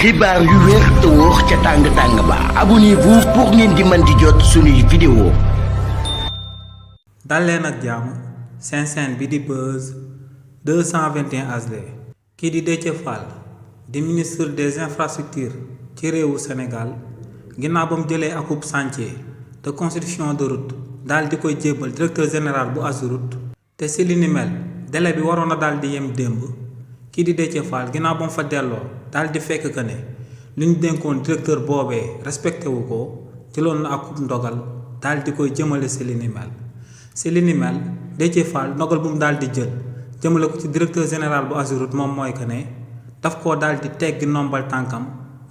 xibaar yu wér te wóor ca tàng ba abonnez-vous pour ngeen di mën di jot suñuy vidéo. dal leen ak jàmm seen chaîne bi di Buzz 221 HD. kii di Déthié Fall di ministre des infrastructures ci réewu Sénégal ginnaaw ba mu jëlee akub chantier de construction de route daal di koy jébbal directeur général bu AGEROUTE te si li ni mel délai bi waroon na daal di yem démb. kii di Déthié Fall ginnaaw ba mu fa delloo daal di fekk que ne li ñu dénkoon directeur boobee respecté wu ko jëloon na akub ndogal daal di koy jëmale si li ni mel. si li ni mel Déthié Fall ndogal bu mu daal di jël jëmale ko ci directeur général bu AGEROUTE moom mooy que ne daf koo daal di teggi nombal tànkam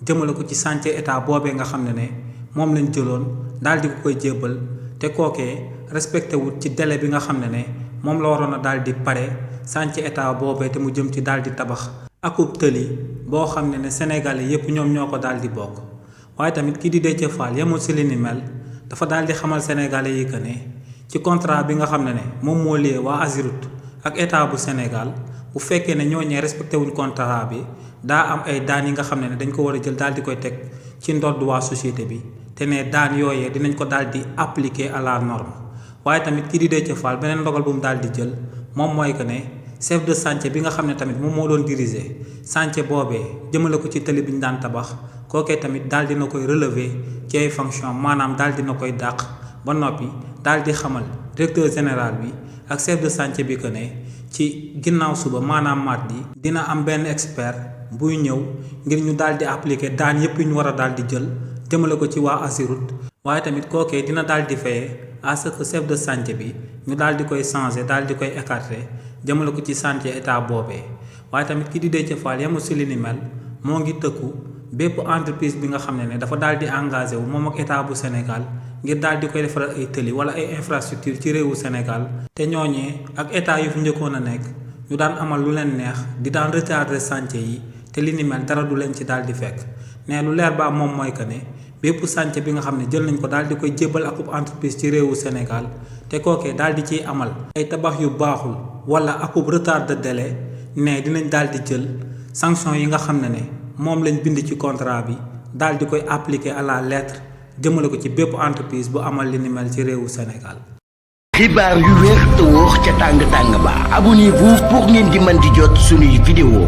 jëmale ko ci chantier état boobee nga xam ne moom lañ jëloon daal di ko koy jébbal te kookee respecté wut ci délai bi nga xam ne moom la waroon a daal di pare chantier état boobee te mu jëm ci daal di tabax akub tëli boo xam ne Sénégalais yépp ñoom ñoo ko daal di bokk. waaye tamit kii di Déthié Fall yemul si li ni mel dafa daal di xamal Sénégalais yi que ne ci contrat bi nga xam ne moom moo lié waa AGEROUTE ak état bu Sénégal bu fekkee ne ñooñee respecté wuñ contrat bi daa am ay daan yi nga xam ne dañ ko war a jël daal di koy teg ci ndodd waa société bi te ne daan yooyee dinañ ko daal di appliquer à la norme. waaye tamit kii di Déthié Fall beneen ndogal bu mu daal di jël moom mooy que ne chef de chantier bi nga xam ne tamit moom moo doon diriger chantier boobee jëmale ko ci tëli bi ñu daan tabax kookee tamit daal dina koy relever ci ay fonction maanaam daal dina koy dàq ba noppi daal di xamal directeur général bi ak chef de chantier bi que ne ci ginnaaw suba maanaam mardi dina am benn expert buy ñëw ngir ñu daal di appliquer daan yépp yu ñu war a daal di jël jëmale ko ci waa AGEROUTE. waaye tamit kookee dina daal di fayee à ce que chef de chantier bi ñu daal di koy changer daal di koy écarter jëmale ko ci chantier état boobee. waaye tamit kii di Déthié Fall yemul si li ni mel moo ngi tëkku bépp entreprise bi nga xam ne dafa daal di engagé wu moom ak état bu Sénégal ngir daal di koy defaral ay tëli wala ay infrastructure ci réewu Sénégal te ñooñee ak état yu fi njëkkoon a nekk ñu daan amal lu leen neex di daan retarder chantier yi te li ni mel dara du leen ci daal di fekk. ne lu leer ba moom mooy que ne bépp chantier bi nga xam ne jël nañ ko daal di koy jébbal akub entreprise ci réewu Sénégal te kookee daal di ciy amal ay tabax yu baaxul wala akub retard de délai ne dinañ daal di jël sanction yi nga xam ne moom lañ bind ci contrat bi daal di koy appliquer à la lettre jëmale ko ci bépp entreprise bu amal li ni mel ci réewu Sénégal. xibaar yu wér te wóor ca tàng ba abonnez-vous pour ngeen di mën di jot suñuy vidéo.